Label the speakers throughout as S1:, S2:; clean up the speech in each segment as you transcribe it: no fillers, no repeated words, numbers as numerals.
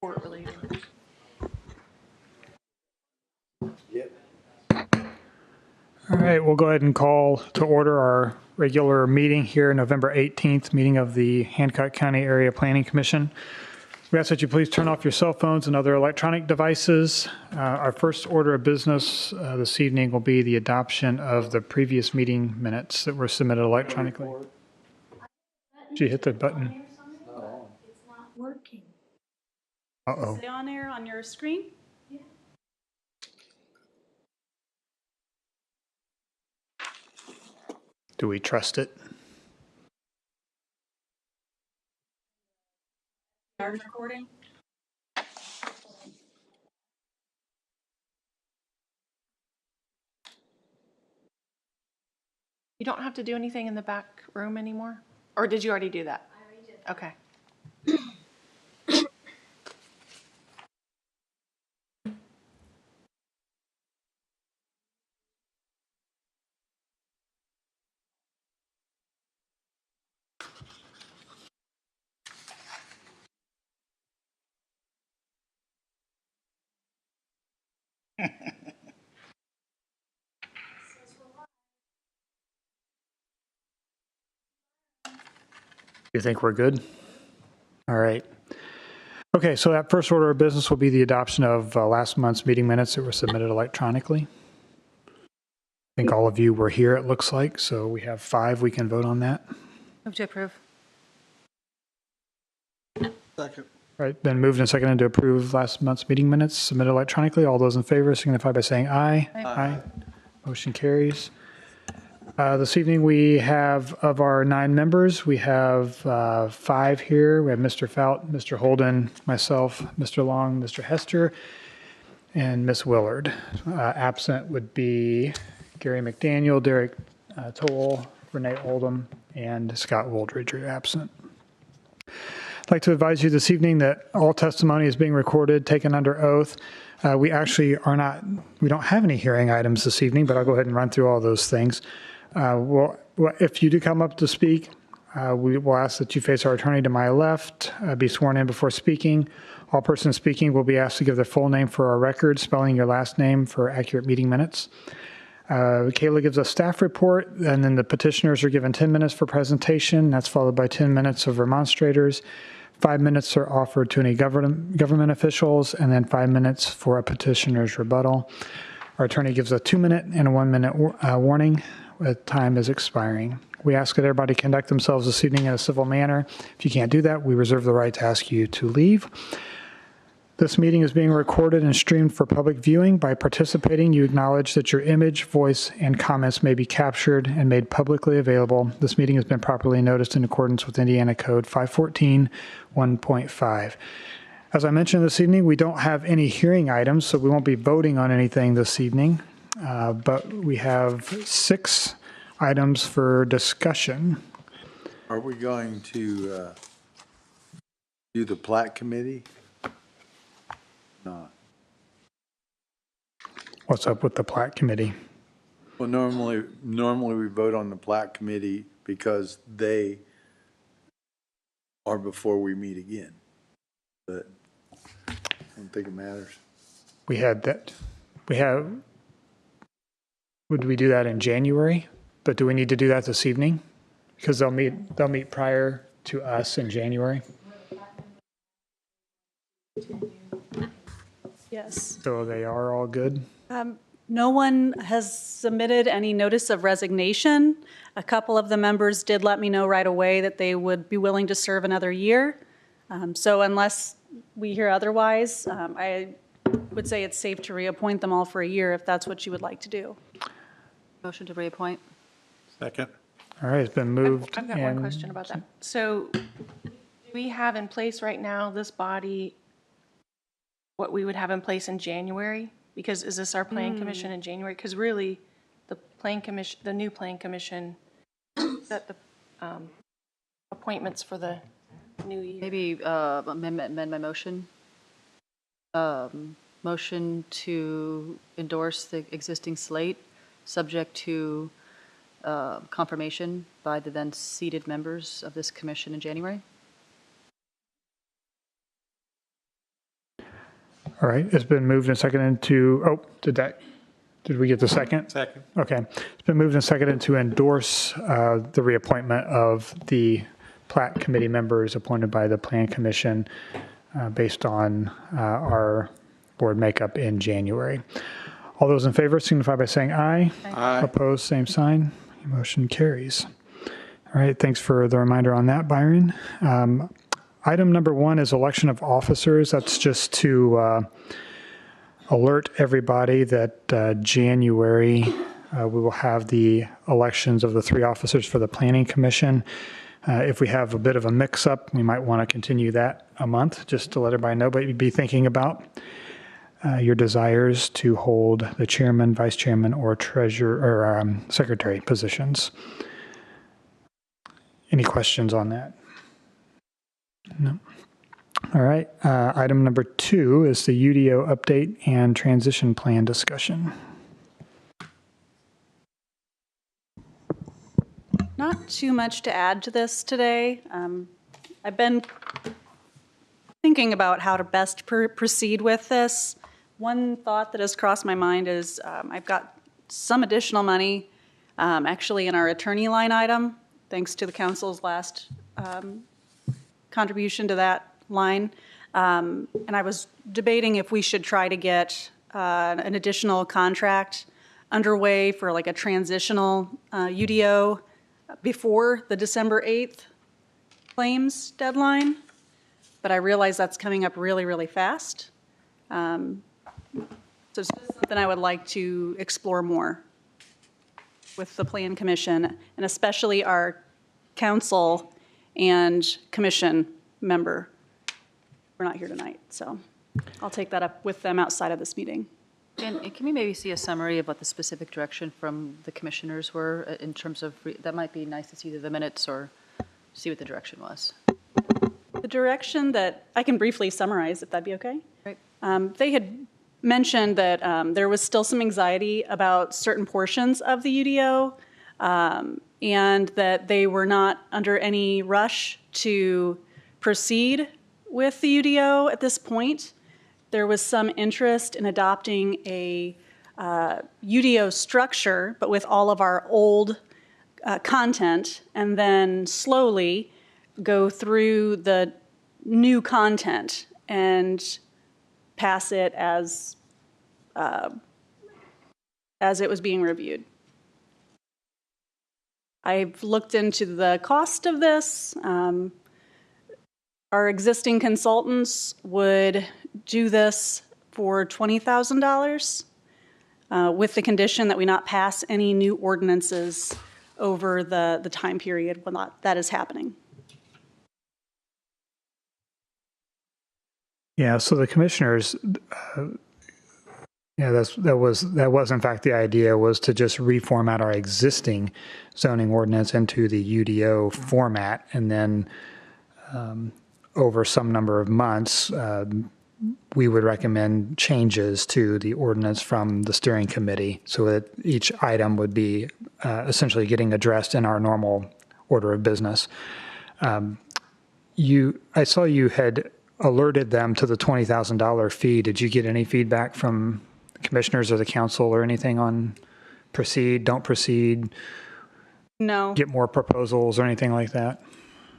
S1: Report related.
S2: Yep.
S3: All right, we'll go ahead and call to order our regular meeting here, November 18th, meeting of the Hancock County Area Planning Commission. We ask that you please turn off your cell phones and other electronic devices. Our first order of business this evening will be the adoption of the previous meeting minutes that were submitted electronically. Did you hit the button?
S2: No.
S4: It's not working.
S3: Uh-oh.
S1: Is it on there on your screen?
S3: Do we trust it?
S1: Start recording.
S5: You don't have to do anything in the back room anymore? Or did you already do that?
S4: I already did.
S5: Okay.
S3: You think we're good? All right. Okay, so that first order of business will be the adoption of last month's meeting minutes that were submitted electronically. I think all of you were here, it looks like, so we have 5. We can vote on that.
S5: Move to approve.
S2: Second.
S3: All right, been moved and seconded to approve last month's meeting minutes submitted electronically. All those in favor signify by saying aye.
S5: Aye.
S3: Motion carries. This evening we have, of our 9 members, we have 5 here. We have Mr. Fout, Mr. Holden, myself, Mr. Long, Mr. Hester, and Ms. Willard. Absent would be Gary McDaniel, Derek Toll, Renee Oldham, and Scott Woldridge are absent. I'd like to advise you this evening that all testimony is being recorded, taken under oath. We actually we don't have any hearing items this evening, but I'll go ahead and run through all those things. Well, if you do come up to speak, we will ask that you face our attorney to my left, be sworn in before speaking. All persons speaking will be asked to give their full name for our record, spelling your last name for accurate meeting minutes. Kayla gives a staff report, and then the petitioners are given 10 minutes for presentation. That's followed by 10 minutes of remonstrators. 5 minutes are offered to any government officials, and then 5 minutes for a petitioner's rebuttal. Our attorney gives a 2-minute and a 1-minute warning. Time is expiring. We ask that everybody conduct themselves this evening in a civil manner. If you can't do that, we reserve the right to ask you to leave. This meeting is being recorded and streamed for public viewing. By participating, you acknowledge that your image, voice, and comments may be captured and made publicly available. This meeting has been properly noticed in accordance with Indiana Code 514 1.5. As I mentioned this evening, we don't have any hearing items, so we won't be voting on anything this evening. But we have 6 items for discussion.
S2: Are we going to do the plat committee? Not.
S3: What's up with the plat committee?
S2: Well, normally we vote on the plat committee because they are before we meet again. But I don't think it matters.
S3: We had that. Would we do that in January? But do we need to do that this evening? Because they'll meet prior to us in January.
S1: Yes.
S3: So they are all good?
S1: No one has submitted any notice of resignation. A couple of the members did let me know right away that they would be willing to serve another year. So unless we hear otherwise, I would say it's safe to reappoint them all for a year if that's what you would like to do.
S5: Motion to reappoint.
S2: Second.
S3: All right, it's been moved.
S5: I've got one question about that. So do we have in place right now, this body, what we would have in place in January? Because is this our plan commission in January? Because really, the plan commission, the new plan commission, set the appointments for the new year.
S6: Maybe amend my motion. Motion to endorse the existing slate, subject to confirmation by the then seated members of this commission in January.
S3: All right, it's been moved and seconded did we get the second?
S4: Second.
S3: Okay. It's been moved and seconded to endorse the reappointment of the Plat Committee members appointed by the Plan Commission based on our board makeup in January. All those in favor signify by saying aye.
S4: Aye.
S3: Opposed, same sign. Motion carries. All right, thanks for the reminder on that, Byron. Item number 1 is election of officers. That's just to alert everybody that January we will have the elections of the 3 officers for the Planning Commission. If we have a bit of a mix-up, we might want to continue that a month, just to let everybody know, but you'd be thinking about your desires to hold the chairman, vice chairman, or treasurer or secretary positions. Any questions on that? No. All right. Item number 2 is the UDO update and transition plan discussion.
S1: Not too much to add to this today. I've been thinking about how to best proceed with this. One thought that has crossed my mind is I've got some additional money actually in our attorney line item, thanks to the council's last contribution to that line. And I was debating if we should try to get an additional contract underway for like a transitional UDO before the December 8th claims deadline. But I realize that's coming up really, really fast. So it's just something I would like to explore more with the Plan Commission, and especially our council and commission member. We're not here tonight, so I'll take that up with them outside of this meeting.
S6: And can we maybe see a summary of what the specific direction from the commissioners were in terms of, that might be nice to see the minutes or see what the direction was.
S1: The direction that, I can briefly summarize if that'd be okay.
S6: Right.
S1: They had mentioned that there was still some anxiety about certain portions of the UDO and that they were not under any rush to proceed with the UDO at this point. There was some interest in adopting a UDO structure, but with all of our old content, and then slowly go through the new content and pass it as it was being reviewed. I've looked into the cost of this. Our existing consultants would do this for $20,000 with the condition that we not pass any new ordinances over the time period when that is happening.
S3: Yeah, so the commissioners, that was in fact the idea, was to just reformat our existing zoning ordinance into the UDO format, and then over some number of months, we would recommend changes to the ordinance from the steering committee so that each item would be essentially getting addressed in our normal order of business. I saw you had alerted them to the $20,000 fee. Did you get any feedback from commissioners or the council or anything on proceed, don't proceed,
S1: No.
S3: get more proposals or anything like that?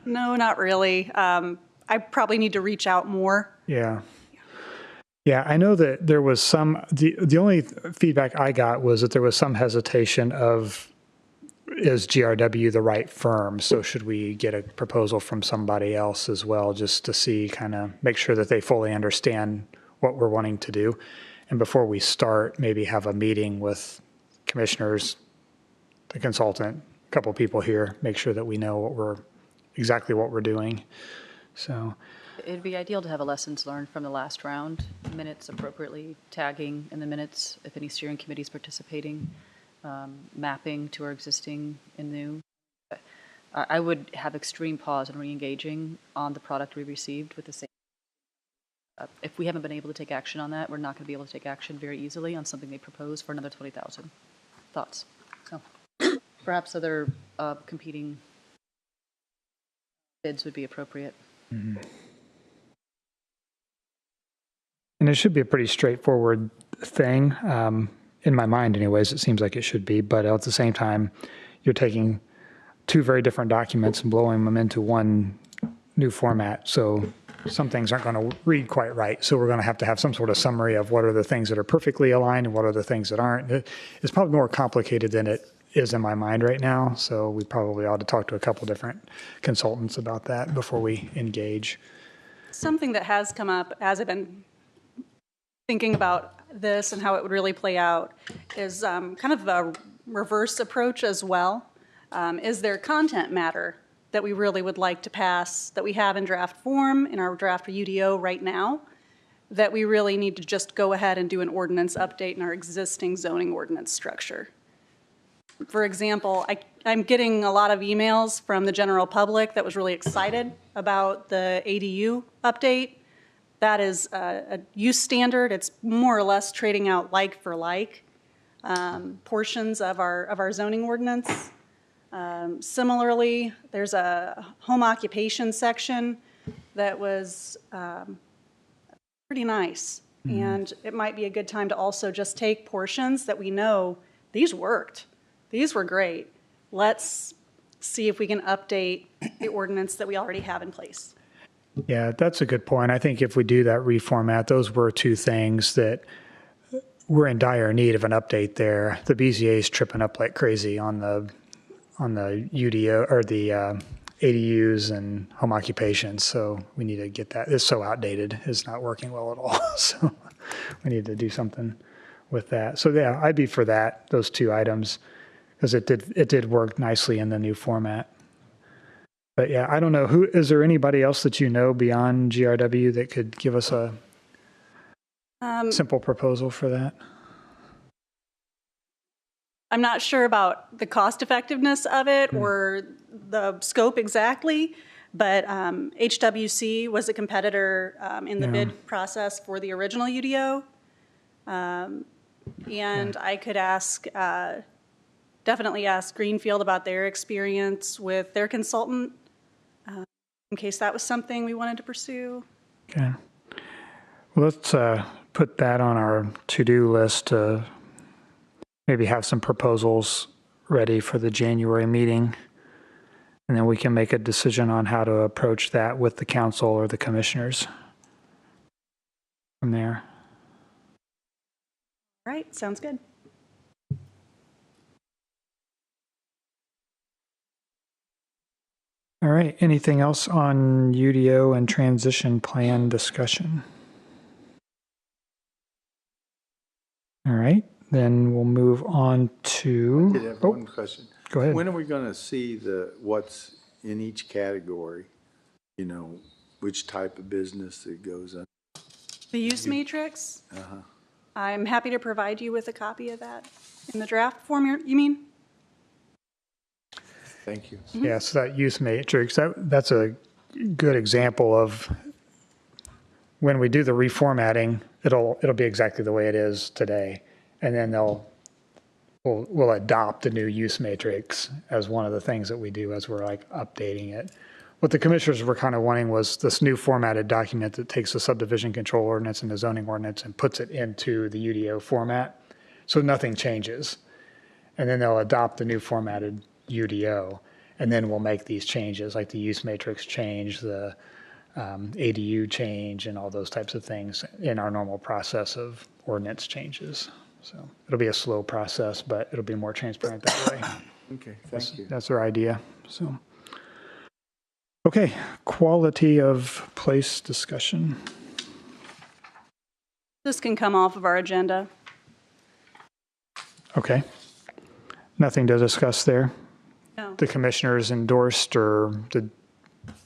S1: No, not really. I probably need to reach out more.
S3: Yeah. Yeah, I know that there was the only feedback I got was that there was some hesitation of, is GRW the right firm? So should we get a proposal from somebody else as well, just to see, kind of make sure that they fully understand what we're wanting to do? And before we start, maybe have a meeting with commissioners, the consultant, a couple of people here, make sure that we know exactly what we're doing. So
S6: It'd be ideal to have a lessons learned from the last round, minutes appropriately tagging in the minutes if any steering committee's participating, mapping to our existing and new. I would have extreme pause in re-engaging on the product we received with the same. If we haven't been able to take action on that, we're not going to be able to take action very easily on something they propose for another 20,000. Thoughts? So perhaps other competing bids would be appropriate.
S3: Mm-hmm. And it should be a pretty straightforward thing. In my mind, anyways, it seems like it should be. But at the same time, you're taking two very different documents and blowing them into one new format. So some things aren't going to read quite right. So we're going to have some sort of summary of what are the things that are perfectly aligned and what are the things that aren't. It's probably more complicated than it is in my mind right now. So we probably ought to talk to a couple different consultants about that before we engage.
S1: Something that has come up as I've been thinking about this and how it would really play out is kind of a reverse approach as well. Is there content matter that we really would like to pass that we have in draft form in our draft UDO right now that we really need to just go ahead and do an ordinance update in our existing zoning ordinance structure? For example, I'm getting a lot of emails from the general public that was really excited about the ADU update. That is a use standard. It's more or less trading out like for like portions of our zoning ordinance. Similarly, there's a home occupation section that was pretty nice. And it might be a good time to also just take portions that we know these worked. These were great. Let's see if we can update the ordinance that we already have in place.
S3: Yeah, that's a good point. I think if we do that reformat, those were two things that we're in dire need of an update there. The BZA is tripping up like crazy on the UDO or the ADUs and home occupations. So we need to get that. It's so outdated. It's not working well at all. So we need to do something with that. So yeah, I'd be for that, those two items, because it did work nicely in the new format. But yeah, I don't know. Is there anybody else that you know beyond GRW that could give us a simple proposal for that?
S1: I'm not sure about the cost effectiveness of it or the scope exactly, but HWC was a competitor in the bid process for the original UDO. And I could definitely ask Greenfield about their experience with their consultant in case that was something we wanted to pursue.
S3: Okay. Well, let's put that on our to-do list to maybe have some proposals ready for the January meeting. And then we can make a decision on how to approach that with the council or the commissioners from there.
S1: All right, sounds good.
S3: All right, anything else on UDO and transition plan discussion? All right, then we'll move on to.
S2: I did have one question.
S3: Go ahead.
S2: When are we going to see what's in each category? You know, which type of business it goes on?
S1: The use matrix, I'm happy to provide you with a copy of that in the draft form, you mean?
S2: Thank you.
S3: Yeah, so that use matrix, that's a good example of when we do the reformatting, it'll be exactly the way it is today. And then we'll adopt the new use matrix as one of the things that we do as we're like updating it. What the commissioners were kind of wanting was this new formatted document that takes the subdivision control ordinance and the zoning ordinance and puts it into the UDO format. So nothing changes. And then they'll adopt the new formatted UDO, and then we'll make these changes like the use matrix change, the ADU change, and all those types of things in our normal process of ordinance changes. So it'll be a slow process, but it'll be more transparent that way.
S2: Okay, thank you.
S3: That's our idea. So, okay, quality of place discussion.
S1: This can come off of our agenda.
S3: Okay. Nothing to discuss there.
S1: No.
S3: The commissioners endorsed or the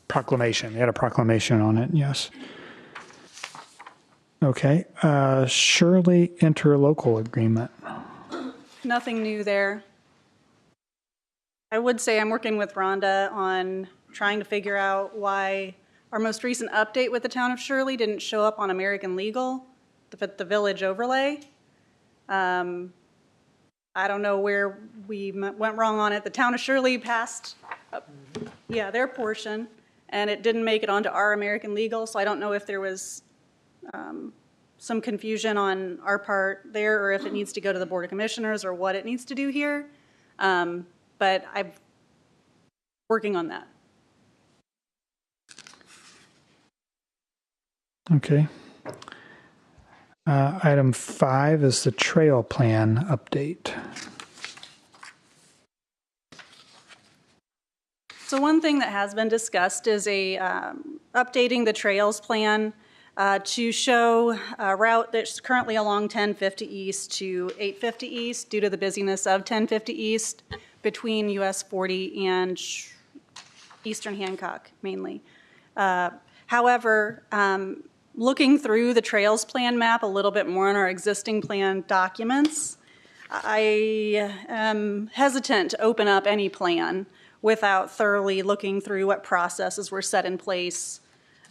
S3: proclamation. They had a proclamation on it, yes. Okay. Shirley interlocal agreement.
S1: Nothing new there. I would say I'm working with Rhonda on trying to figure out why our most recent update with the town of Shirley didn't show up on American Legal, the village overlay. I don't know where we went wrong on it. The town of Shirley passed, their portion, and it didn't make it onto our American Legal, so I don't know if there was some confusion on our part there, or if it needs to go to the Board of Commissioners or what it needs to do here. But I'm working on that.
S3: Okay. Item 5 is the trail plan update.
S1: So one thing that has been discussed is updating the trails plan to show a route that's currently along 1050 East to 850 East due to the busyness of 1050 East between US 40 and Eastern Hancock mainly. However, looking through the trails plan map a little bit more in our existing plan documents, I am hesitant to open up any plan without thoroughly looking through what processes were set in place.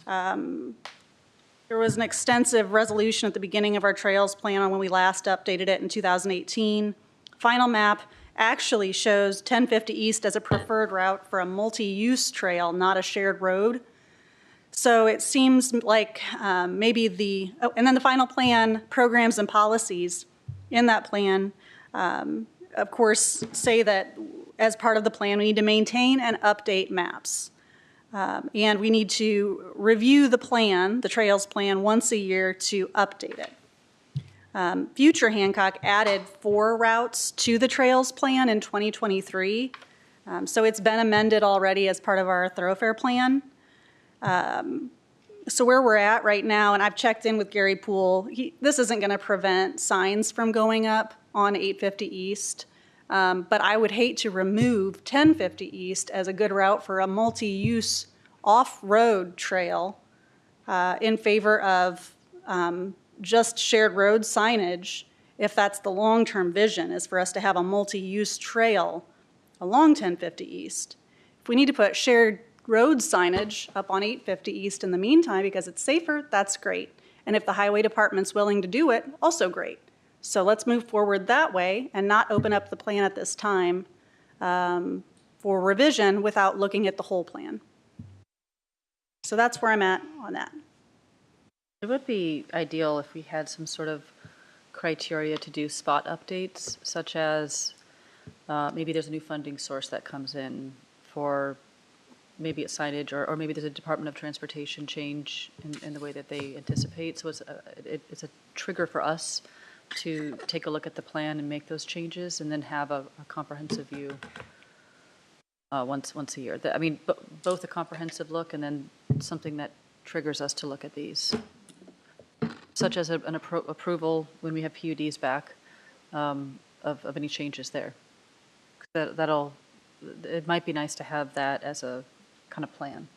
S1: There was an extensive resolution at the beginning of our trails plan on when we last updated it in 2018. Final map actually shows 1050 East as a preferred route for a multi-use trail, not a shared road. So it seems like maybe and then the final plan programs and policies in that plan, of course, say that as part of the plan, we need to maintain and update maps. And we need to review the plan, the trails plan, once a year to update it. Future Hancock added 4 routes to the trails plan in 2023. So it's been amended already as part of our thoroughfare plan. So where we're at right now, and I've checked in with Gary Poole, this isn't going to prevent signs from going up on 850 East. But I would hate to remove 1050 East as a good route for a multi-use off-road trail in favor of just shared road signage, if that's the long-term vision, is for us to have a multi-use trail along 1050 East. If we need to put shared road signage up on 850 East in the meantime because it's safer, that's great. And if the highway department's willing to do it, also great. So let's move forward that way and not open up the plan at this time for revision without looking at the whole plan. So that's where I'm at on that.
S6: It would be ideal if we had some sort of criteria to do spot updates, such as maybe there's a new funding source that comes in for maybe it's signage, or maybe there's a Department of Transportation change in the way that they anticipate. So it's a trigger for us to take a look at the plan and make those changes, and then have a comprehensive view once a year. I mean, both a comprehensive look and then something that triggers us to look at these, such as an approval when we have PUDs back of any changes there. It might be nice to have that as a kind of plan.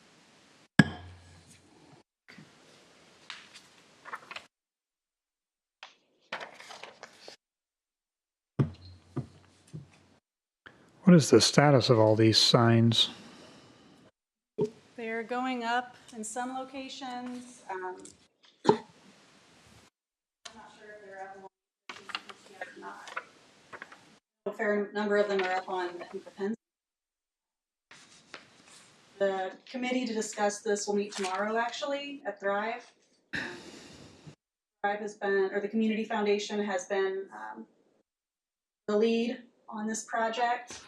S3: What is the status of all these signs?
S1: They're going up in some locations. I'm not sure if they're up on yet or not. A fair number of them are up on the The committee to discuss this will meet tomorrow, actually, at Thrive. Thrive has been, or the Community Foundation has been the lead on this project,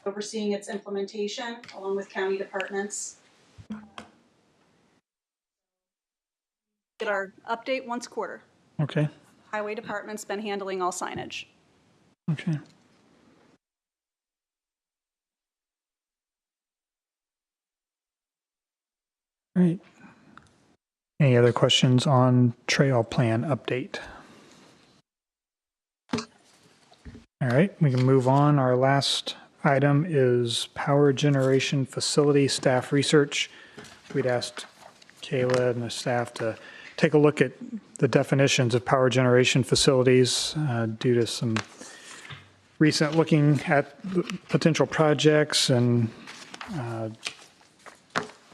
S1: overseeing its implementation along with county departments. Get our update once a quarter.
S3: Okay.
S1: Highway department's been handling all signage.
S3: Okay. All right. Any other questions on trail plan update? All right, we can move on. Our last item is power generation facility staff research. We'd asked Kayla and the staff to take a look at the definitions of power generation facilities due to some recent looking at potential projects and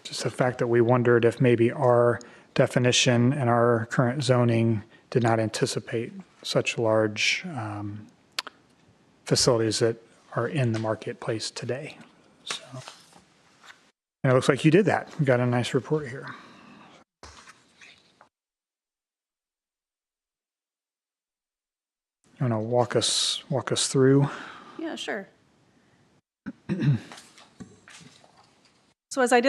S3: just the fact that we wondered if maybe our definition and our current zoning did not anticipate such large facilities that are in the marketplace today. So, and it looks like you did that. We got a nice report here. want to walk us through?
S1: Yeah, sure. So as I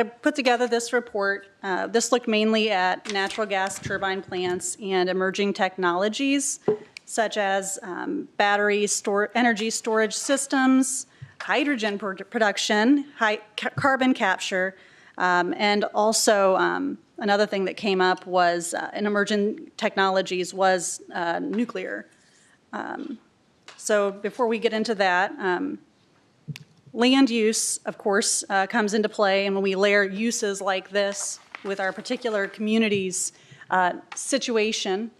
S1: put together this report, this looked mainly at natural gas turbine plants and emerging technologies such as energy storage systems, hydrogen production, carbon capture, and also another thing that came up was in emerging technologies was nuclear. So before we get into that, land use, of course, comes into play, and when we layer uses like this with our particular community's situation,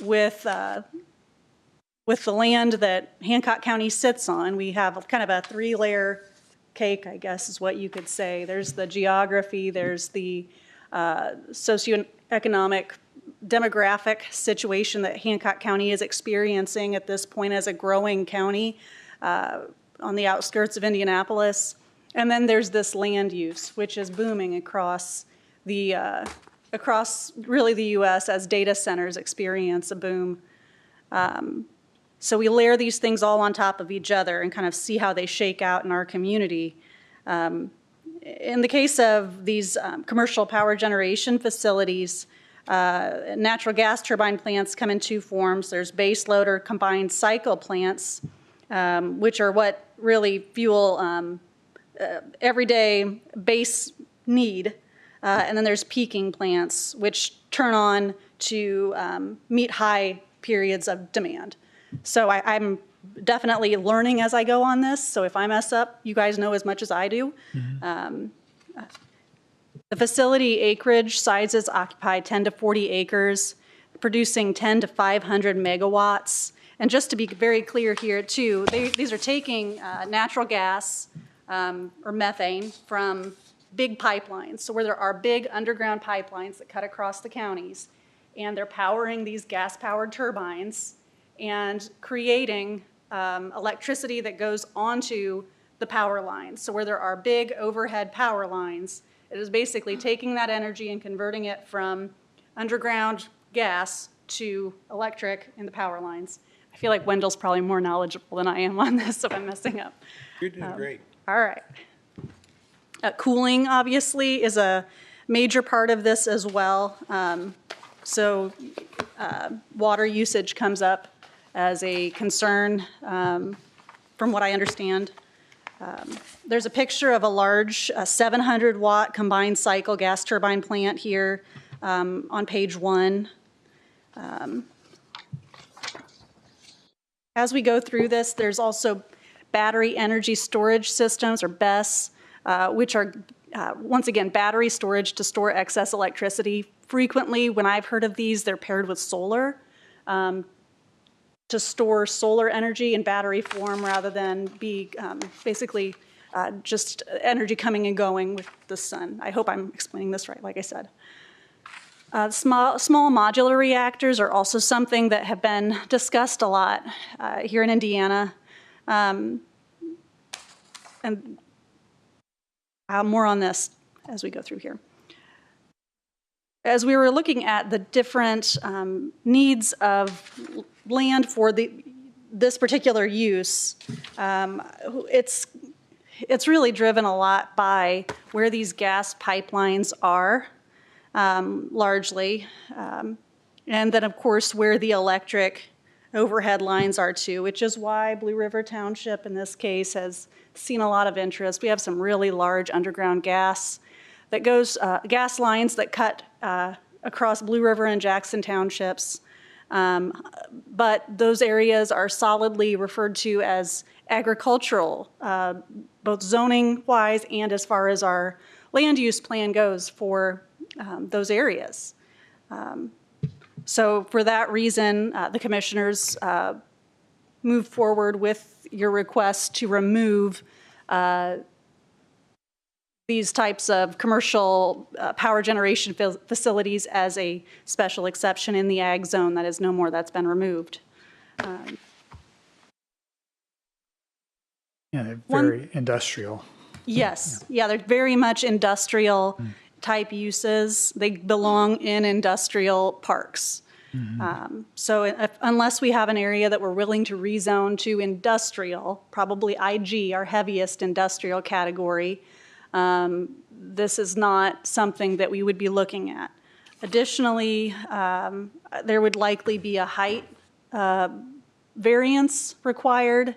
S1: with the land that Hancock County sits on, we have kind of a three-layer cake, I guess is what you could say. There's the geography, there's the socioeconomic, demographic situation that Hancock County is experiencing at this point as a growing county on the outskirts of Indianapolis. And then there's this land use, which is booming across really the U.S. as data centers experience a boom. So we layer these things all on top of each other and kind of see how they shake out in our community. In the case of these commercial power generation facilities, natural gas turbine plants come in two forms. There's base load or combined cycle plants, which are what really fuel everyday base need. And then there's peaking plants, which turn on to meet high periods of demand. So I'm definitely learning as I go on this. So if I mess up, you guys know as much as I do. Mm-hmm. The facility acreage sizes occupy 10 to 40 acres, producing 10 to 500 megawatts. And just to be very clear here, too, these are taking natural gas or methane from big pipelines. So where there are big underground pipelines that cut across the counties, and they're powering these gas-powered turbines and creating electricity that goes onto the power lines. So where there are big overhead power lines, it is basically taking that energy and converting it from underground gas to electric in the power lines. I feel like Wendell's probably more knowledgeable than I am on this, if I'm messing up.
S2: You're doing great.
S1: All right. Cooling, obviously, is a major part of this as well. So water usage comes up as a concern, from what I understand. There's a picture of a large 700-watt combined cycle gas turbine plant here on page 1. As we go through this, there's also battery energy storage systems, or BESS, which are, once again, battery storage to store excess electricity. Frequently, when I've heard of these, they're paired with solar to store solar energy in battery form rather than be basically just energy coming and going with the sun. I hope I'm explaining this right, like I said. Small modular reactors are also something that have been discussed a lot here in Indiana. And more on this as we go through here. As we were looking at the different needs of land for this particular use, it's really driven a lot by where these gas pipelines are, largely, and then of course where the electric overhead lines are too, which is why Blue River Township in this case has seen a lot of interest. We have some really large underground gas that goes, gas lines that cut across Blue River and Jackson townships. But those areas are solidly referred to as agricultural, both zoning-wise and as far as our land use plan goes for those areas. So for that reason, the commissioners moved forward with your request to remove these types of commercial power generation facilities as a special exception in the ag zone. That is no more, that's been removed.
S3: Yeah, they're very industrial.
S1: Yes, yeah, they're very much industrial type uses. They belong in industrial parks. So unless we have an area that we're willing to rezone to industrial, probably IG, our heaviest industrial category, this is not something that we would be looking at. Additionally, there would likely be a height variance required,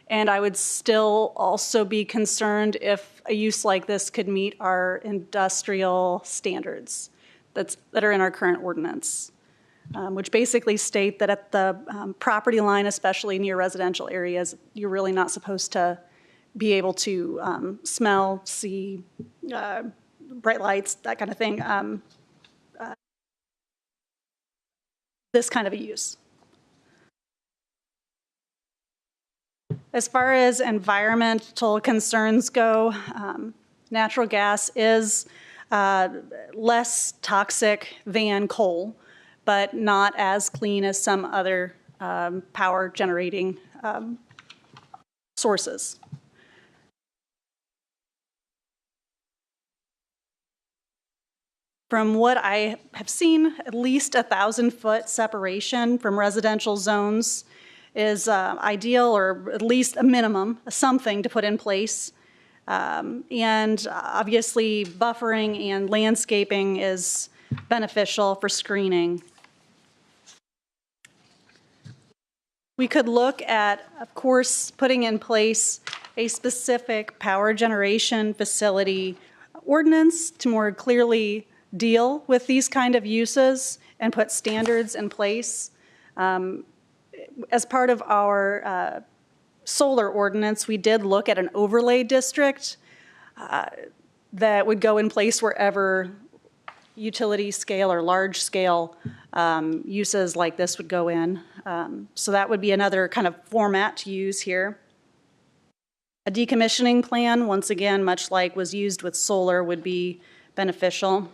S1: and I would still also be concerned if a use like this could meet our industrial standards that are in our current ordinance, which basically state that at the property line, especially near residential areas, you're really not supposed to be able to smell, see, bright lights, that kind of thing, this kind of a use. As far as environmental concerns go, natural gas is less toxic than coal, but not as clean as some other power generating sources. From what I have seen, at least 1,000-foot separation from residential zones is ideal, or at least a minimum, something to put in place. And obviously, buffering and landscaping is beneficial for screening. We could look at, of course, putting in place a specific power generation facility ordinance to more clearly deal with these kind of uses and put standards in place. As part of our solar ordinance, we did look at an overlay district that would go in place wherever utility scale or large scale uses like this would go in. So that would be another kind of format to use here. A decommissioning plan, once again, much like was used with solar, would be beneficial.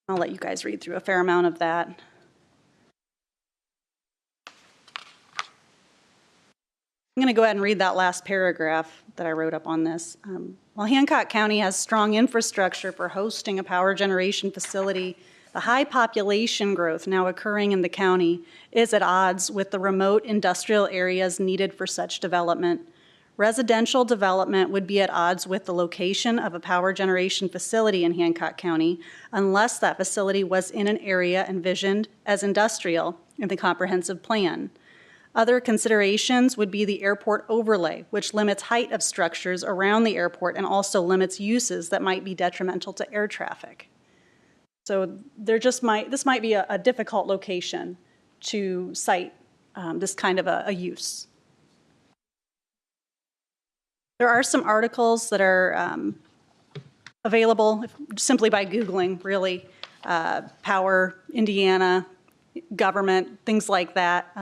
S1: I'll let you guys read through a fair amount of that. I'm going to go ahead and read that last paragraph that I wrote up on this. While Hancock County has strong infrastructure for hosting a power generation facility, the high population growth now occurring in the county is at odds with the remote industrial areas needed for such development. Residential development would be at odds with the location of a power generation facility in Hancock County unless that facility was in an area envisioned as industrial in the comprehensive plan. Other considerations would be the airport overlay, which limits height of structures around the airport and also limits uses that might be detrimental to air traffic. So this might be a difficult location to site this kind of a use. There are some articles that are available simply by Googling, really, Power, Indiana, government, things like that.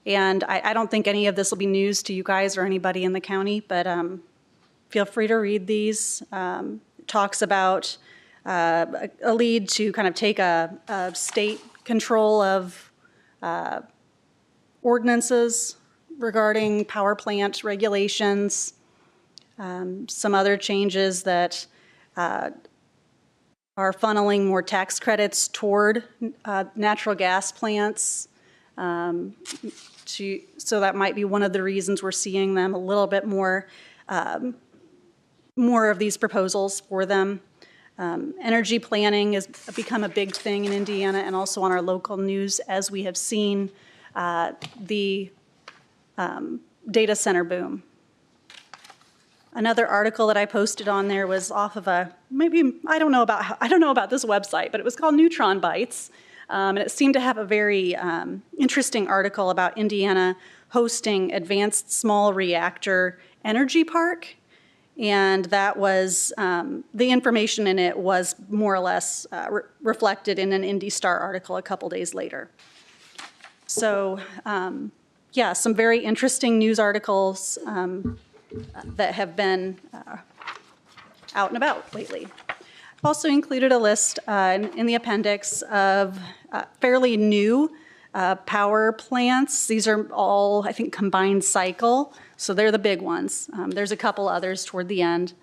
S1: And I don't think any of this will be news to you guys or anybody in the county, but feel free to read these. It talks about a lead to kind of take a state control of ordinances regarding power plant regulations. Some other changes that are funneling more tax credits toward natural gas plants. So that might be one of the reasons we're seeing them a little bit more of these proposals for them. Energy planning has become a big thing in Indiana and also on our local news as we have seen the data center boom. Another article that I posted on there was off of I don't know about this website, but it was called Neutron Bytes. And it seemed to have a very interesting article about Indiana hosting Advanced Small Reactor Energy Park. And that was, the information in it was more or less reflected in an Indy Star article a couple days later. So, yeah, some very interesting news articles that have been out and about lately. I've also included a list in the appendix of fairly new power plants. These are all, I think, combined cycle, so they're the big ones. There's a couple others toward the end.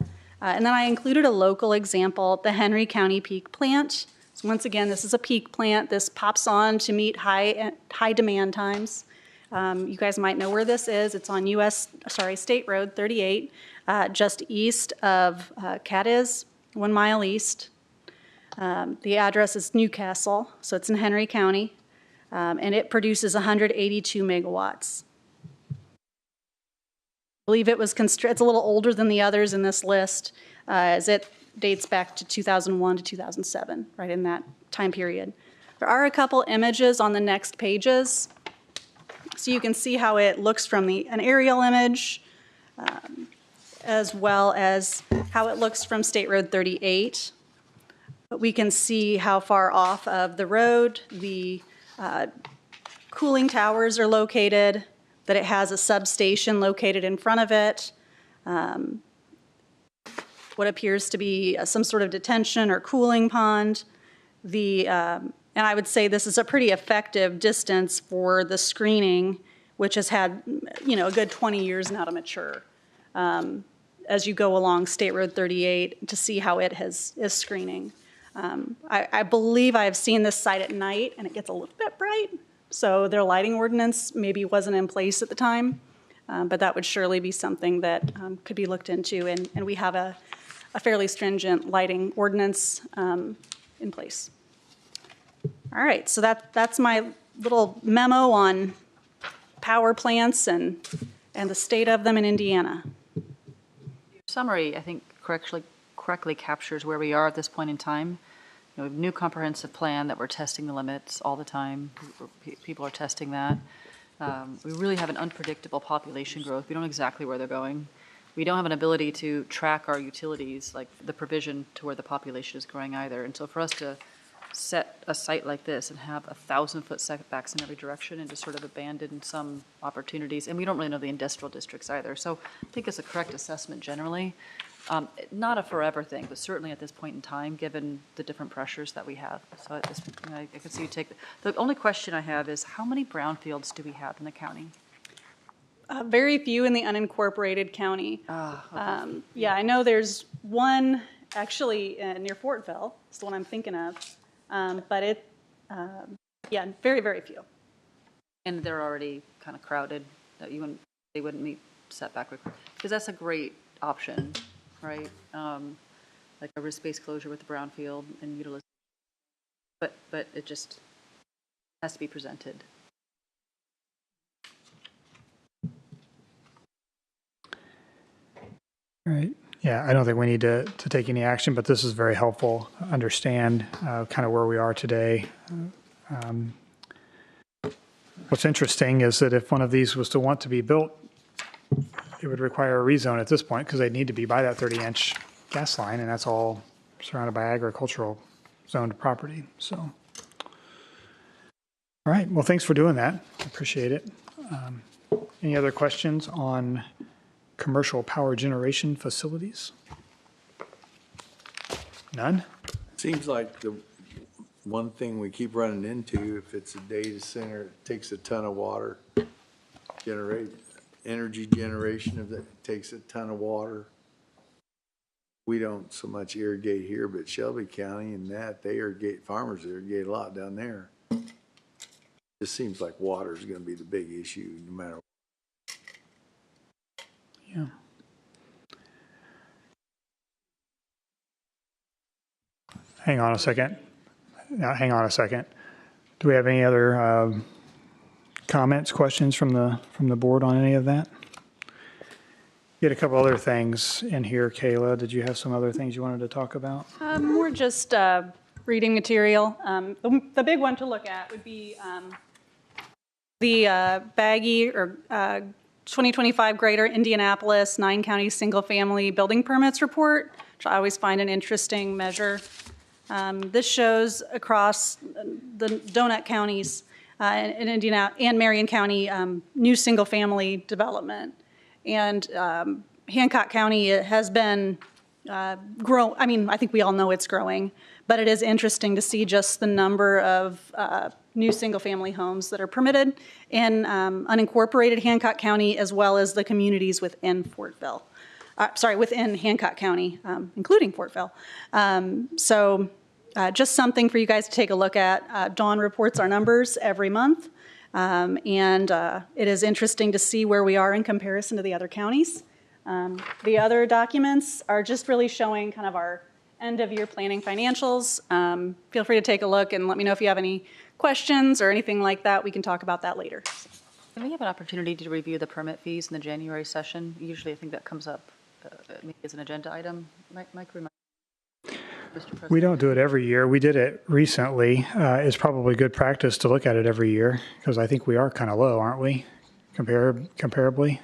S1: And then I included a local example, the Henry County Peak Plant. So once again, this is a peak plant. This pops on to meet high demand times. You guys might know where this is. It's on State Road 38, just east of Cadiz, 1 mile east. The address is Newcastle, so it's in Henry County, and it produces 182 megawatts. I believe it was it's a little older than the others in this list, as it dates back to 2001 to 2007, right in that time period. There are a couple images on the next pages, so you can see how it looks from an aerial image, as well as how it looks from State Road 38. But we can see how far off of the road the cooling towers are located, that it has a substation located in front of it, what appears to be some sort of detention or cooling pond. And I would say this is a pretty effective distance for the screening, which has had, a good 20 years now to mature. As you go along State Road 38 to see how it is screening. I believe I have seen this site at night, and it gets a little bit bright, so their lighting ordinance maybe wasn't in place at the time, but that would surely be something that could be looked into, and we have a fairly stringent lighting ordinance in place. All right, so that's my little memo on power plants and the state of them in Indiana.
S6: Summary, I think, correctly captures where we are at this point in time. We have a new comprehensive plan that we're testing the limits all the time. People are testing that. We really have an unpredictable population growth. We don't know exactly where they're going. We don't have an ability to track our utilities, like the provision to where the population is growing either. And so for us to set a site like this and have 1,000-foot setbacks in every direction and just sort of abandon some opportunities, and we don't really know the industrial districts either. So I think it's a correct assessment generally. Not a forever thing, but certainly at this point in time, given the different pressures that we have. So at this, I can see you take, the only question I have is how many brownfields do we have in the county?
S1: Very few in the unincorporated county.
S6: Okay.
S1: Yeah, I know there's one actually near Fortville. It's the one I'm thinking of. But very, very few.
S6: And they're already kind of crowded, that they wouldn't meet setback requirements. Because that's a great option, right? Like a risk-based closure with the brownfield and utilization. But it just has to be presented.
S3: All right. Yeah, I don't think we need to take any action, but this is very helpful. Understand kind of where we are today. What's interesting is that if one of these was to want to be built, it would require a rezone at this point because they'd need to be by that 30-inch gas line, and that's all surrounded by agricultural zoned property. So, all right. Well, thanks for doing that. I appreciate it. Any other questions on commercial power generation facilities? None?
S2: Seems like the one thing we keep running into, if it's a data center, it takes a ton of water. Energy generation of that takes a ton of water. We don't so much irrigate here, but Shelby County and they irrigate, farmers irrigate a lot down there. It seems like water is going to be the big issue no matter what.
S3: Yeah. Hang on a second. Now, hang on a second. Do we have any other comments, questions from the board on any of that? You had a couple other things in here, Kayla. Did you have some other things you wanted to talk about?
S1: More just reading material. The big one to look at would be the Baggy or 2025 Greater Indianapolis 9-county single-family building permits report, which I always find an interesting measure. This shows across the donut counties in Indiana and Marion County new single-family development. And Hancock County has been growing. I mean, I think we all know it's growing, but it is interesting to see just the number of new single-family homes that are permitted in unincorporated Hancock County, as well as the communities within Fortville. within Hancock County, including Fortville. So just something for you guys to take a look at. Dawn reports our numbers every month, and it is interesting to see where we are in comparison to the other counties. The other documents are just really showing kind of our end-of-year planning financials. Feel free to take a look and let me know if you have any questions or anything like that. We can talk about that later.
S6: Can we have an opportunity to review the permit fees in the January session? Usually I think that comes up maybe as an agenda item. Mike, remind Mr. President.
S3: We don't do it every year. We did it recently. It's probably good practice to look at it every year because I think we are kind of low, aren't we? Comparably.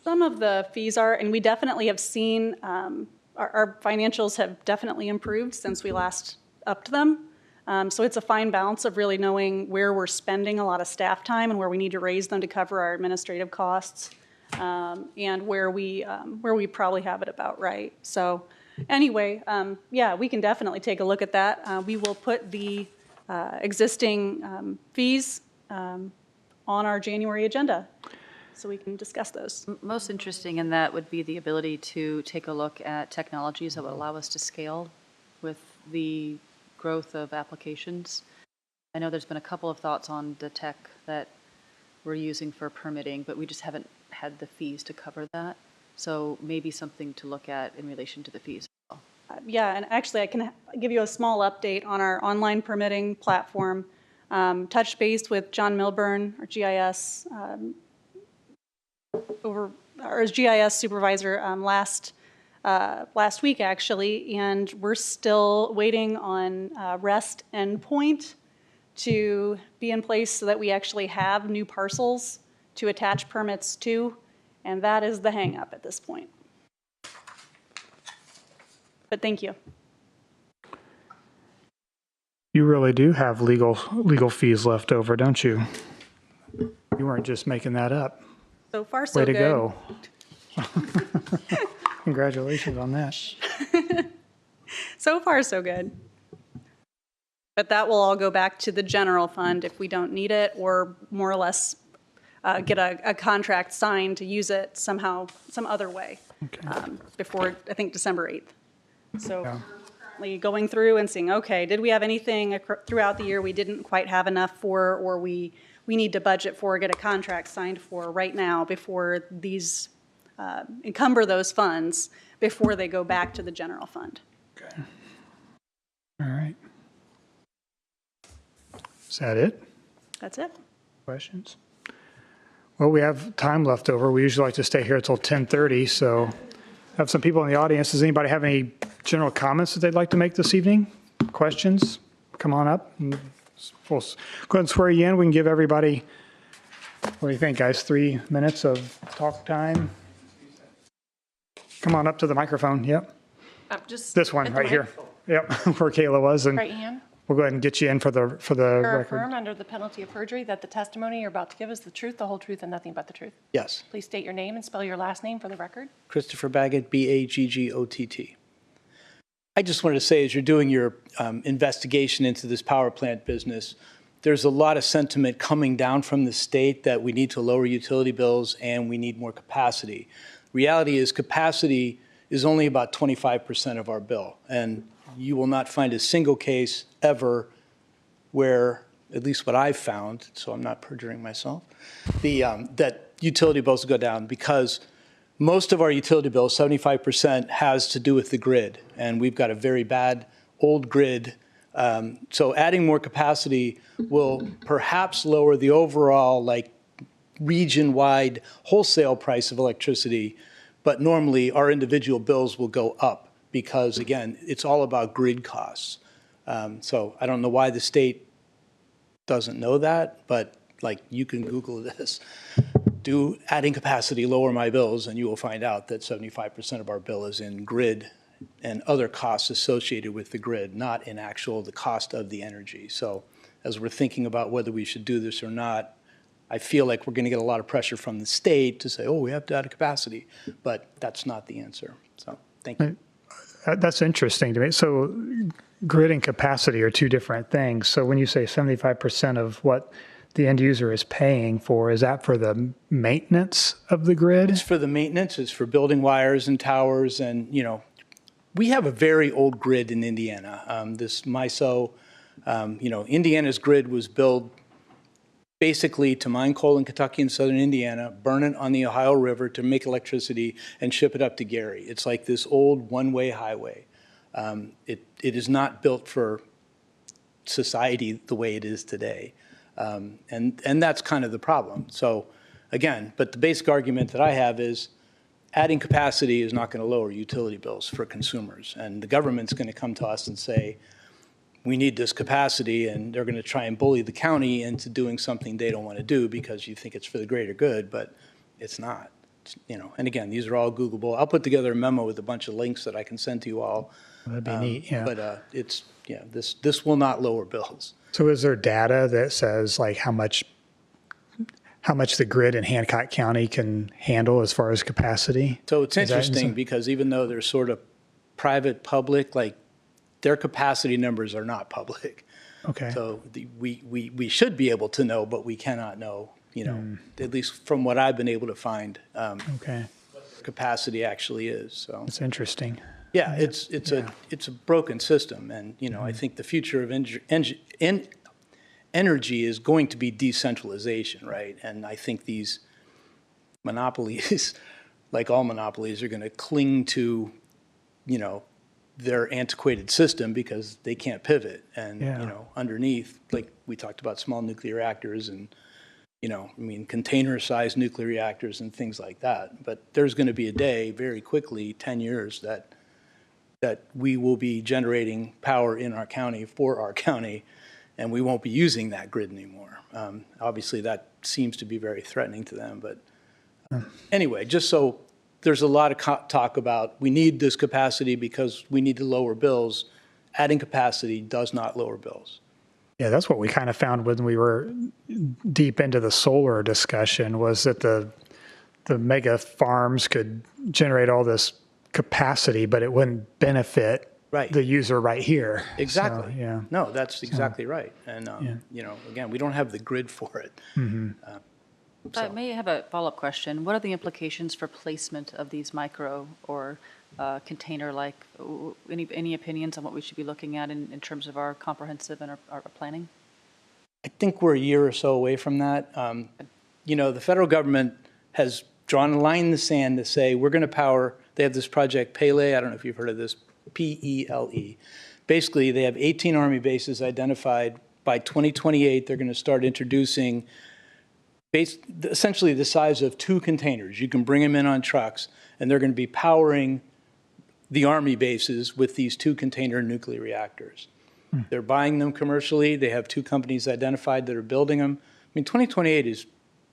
S1: Some of the fees are, and we definitely have seen, our financials have definitely improved since we last upped them. So it's a fine balance of really knowing where we're spending a lot of staff time and where we need to raise them to cover our administrative costs, and where we probably have it about right. So anyway, yeah, we can definitely take a look at that. We will put the existing fees on our January agenda so we can discuss those.
S6: Most interesting in that would be the ability to take a look at technologies that would allow us to scale with the growth of applications. I know there's been a couple of thoughts on the tech that we're using for permitting, but we just haven't had the fees to cover that. So maybe something to look at in relation to the fees as well.
S1: Yeah, and actually I can give you a small update on our online permitting platform. Touched base with John Milburn, our GIS our GIS supervisor last week actually, and we're still waiting on REST endpoint to be in place so that we actually have new parcels to attach permits to, and that is the hang up at this point. But thank you.
S3: You really do have legal fees left over, don't you? You weren't just making that up.
S1: So far, so
S3: Way to
S1: good.
S3: go. Congratulations on that.
S1: So far, so good. But that will all go back to the general fund if we don't need it, or more or less get a contract signed to use it somehow, some other way, before, I think, December 8th. So
S3: Yeah.
S1: we're currently going through and seeing, okay, did we have anything throughout the year we didn't quite have enough for, or we need to budget for, get a contract signed for right now before these encumber those funds before they go back to the general fund.
S3: Okay. All right. Is that it?
S1: That's it.
S3: Questions? Well, we have time left over. We usually like to stay here until 10:30, so I have some people in the audience. Does anybody have any general comments that they'd like to make this evening? Questions? Come on up. We'll go ahead and swear you in. We can give everybody, what do you think, guys? 3 minutes of talk time? Come on up to the microphone. Yep.
S5: Just
S3: This one
S5: at the
S3: right here.
S5: mic.
S3: Yep, where Kayla was. And
S5: Right hand.
S3: we'll go ahead and get you in for the
S5: Or
S3: record.
S5: affirm under the penalty of perjury that the testimony you're about to give is the truth, the whole truth, and nothing but the truth.
S4: Yes.
S5: Please state your name and spell your last name for the record.
S4: Christopher Baggett, Baggott. I just wanted to say, as you're doing your investigation into this power plant business, there's a lot of sentiment coming down from the state that we need to lower utility bills and we need more capacity. Reality is capacity is only about 25% of our bill. And you will not find a single case ever where, at least what I've found, so I'm not perjuring myself, that utility bills go down, because most of our utility bills, 75%, has to do with the grid. And we've got a very bad old grid. So adding more capacity will perhaps lower the overall region-wide wholesale price of electricity. But normally our individual bills will go up because, again, it's all about grid costs. So I don't know why the state doesn't know that, but you can Google this. Do adding capacity lower my bills, and you will find out that 75% of our bill is in grid and other costs associated with the grid, not in the cost of the energy. So as we're thinking about whether we should do this or not, I feel like we're going to get a lot of pressure from the state to say, oh, we have to add capacity, but that's not the answer. So thank you.
S3: That's interesting to me. So grid and capacity are two different things. So when you say 75% of what the end user is paying for, is that for the maintenance of the grid?
S4: It's for the maintenance, it's for building wires and towers, and, you know, we have a very old grid in Indiana. This MISO, you know, Indiana's grid was built basically to mine coal in Kentucky and southern Indiana, burn it on the Ohio River to make electricity, and ship it up to Gary. It's like this old one-way highway. It is not built for society the way it is today. And that's kind of the problem. So again, but the basic argument that I have is adding capacity is not going to lower utility bills for consumers. And the government's going to come to us and say, we need this capacity, and they're going to try and bully the county into doing something they don't want to do because you think it's for the greater good, but it's not. You know, and again, these are all Googleable. I'll put together a memo with a bunch of links that I can send to you all.
S3: That'd be neat, yeah.
S4: But it's, yeah, this will not lower bills.
S3: So is there data that says like how much the grid in Hancock County can handle as far as capacity?
S4: So it's
S3: Is that
S4: interesting
S3: some-
S4: because even though they're sort of private, public, like their capacity numbers are not public.
S3: Okay.
S4: So we should be able to know, but we cannot know, you know, at least from what I've been able to find,
S3: Okay.
S4: capacity actually is, so.
S3: That's interesting.
S4: Yeah, it's a broken system, and, you know, I think the future of energy is going to be decentralization, right? And I think these monopolies, like all monopolies, are going to cling to, you know, their antiquated system because they can't pivot. And,
S3: Yeah.
S4: you know, underneath, like we talked about small nuclear reactors and, you know, I mean, container-sized nuclear reactors and things like that. But there's going to be a day very quickly, 10 years, that we will be generating power in our county for our county, and we won't be using that grid anymore. Obviously, that seems to be very threatening to them. But anyway, just so there's a lot of talk about we need this capacity because we need to lower bills. Adding capacity does not lower bills.
S3: Yeah, that's what we kind of found when we were deep into the solar discussion, was that the mega farms could generate all this capacity, but it wouldn't benefit
S4: Right.
S3: the user right here.
S4: Exactly.
S3: So, yeah.
S4: No, that's exactly right. And, you know, again, we don't have the grid for it.
S6: I may have a follow-up question. What are the implications for placement of these micro or container-like? Any opinions on what we should be looking at in terms of our comprehensive and our planning?
S4: I think we're a year or so away from that. You know, the federal government has drawn a line in the sand to say we're going to power, they have this project Pele, I don't know if you've heard of this, P-E-L-E. Basically, they have 18 Army bases identified. By 2028, they're going to start introducing essentially the size of 2 containers. You can bring them in on trucks, and they're going to be powering the Army bases with these 2 container nuclear reactors. They're buying them commercially. They have 2 companies identified that are building them. I mean, 2028 is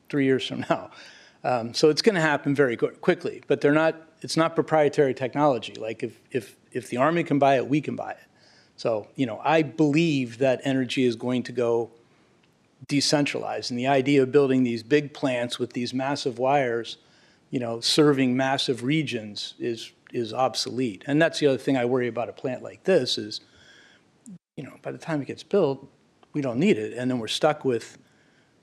S4: 3 years from now. So it's going to happen very quickly, but it's not proprietary technology. Like if the Army can buy it, we can buy it. So, you know, I believe that energy is going to go decentralized, and the idea of building these big plants with these massive wires, you know, serving massive regions is obsolete. And that's the other thing I worry about a plant like this is, you know, by the time it gets built, we don't need it. And then we're stuck with,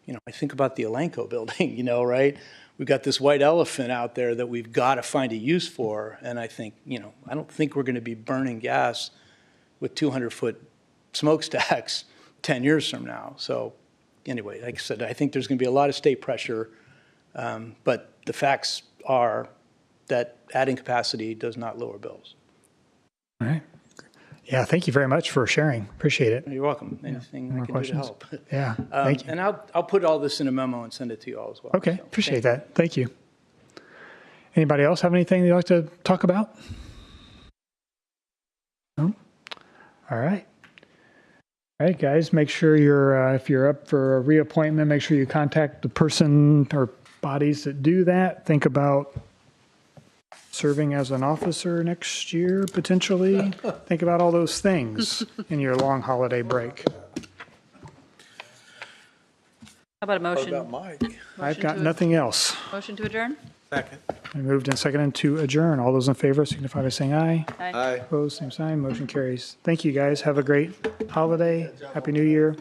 S4: you know, I think about the Elanco building, you know, right? We've got this white elephant out there that we've got to find a use for. And I think, you know, I don't think we're going to be burning gas with 200-foot smokestacks 10 years from now. So anyway, like I said, I think there's going to be a lot of state pressure. But the facts are that adding capacity does not lower bills.
S3: All right. Yeah, thank you very much for sharing. Appreciate it.
S4: You're welcome. Anything I can do to help.
S3: Yeah, thank you.
S4: And I'll put all this in a memo and send it to you all as well.
S3: Okay,
S4: So,
S3: appreciate
S4: thank you.
S3: that. Thank you. Anybody else have anything they'd like to talk about? No? All right. All right, guys, make sure if you're up for a reappointment, make sure you contact the person or bodies that do that. Think about serving as an officer next year, potentially. Think about all those things in your long holiday break.
S6: How about a
S2: What
S6: motion?
S2: about Mike?
S3: I've got nothing else.
S6: Motion to adjourn?
S2: Second.
S3: I moved and seconded to adjourn. All those in favor signify by saying aye.
S2: Aye.
S3: Opposed, same sign. Motion carries. Thank you, guys. Have a great holiday. Happy New Year.